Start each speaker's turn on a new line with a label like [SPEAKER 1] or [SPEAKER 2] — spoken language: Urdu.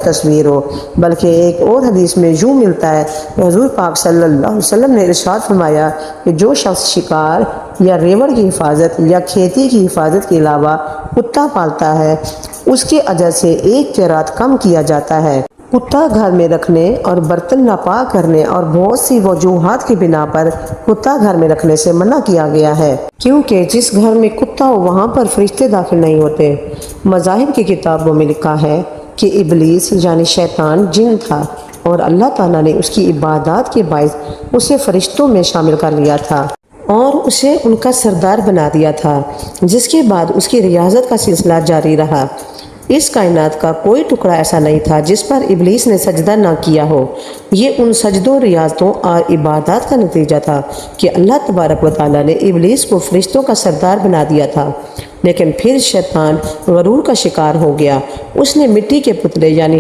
[SPEAKER 1] تصویر ہو، بلکہ ایک اور حدیث میں یوں ملتا ہے کہ حضور پاک صلی اللہ علیہ وسلم نے ارشاد فرمایا کہ جو شخص شکار یا ریوڑ کی حفاظت یا کھیتی کی حفاظت کے علاوہ کتا پالتا ہے اس کے اجر سے 1 قیرات کم کیا جاتا ہے۔ کتا گھر میں رکھنے اور برتن ناپاک کرنے اور بہت سی وجوہات کی بنا پر کتا گھر میں رکھنے سے منع کیا گیا ہے، کیونکہ جس گھر میں کتا ہو وہاں پر فرشتے داخل نہیں ہوتے۔ مذاہب کی کتابوں میں لکھا ہے کہ ابلیس یعنی شیطان جن تھا اور اللہ تعالیٰ نے اس کی عبادات کے باعث اسے فرشتوں میں شامل کر لیا تھا اور اسے ان کا سردار بنا دیا تھا، جس کے بعد اس کی ریاضت کا سلسلہ جاری رہا۔ اس کائنات کا کوئی ٹکڑا ایسا نہیں تھا جس پر ابلیس نے سجدہ نہ کیا ہو۔ یہ ان سجدوں، ریاضتوں اور عبادات کا نتیجہ تھا کہ اللہ تبارک و تعالیٰ نے ابلیس کو فرشتوں کا سردار بنا دیا تھا، لیکن پھر شیطان غرور کا شکار ہو گیا۔ اس نے مٹی کے پتلے یعنی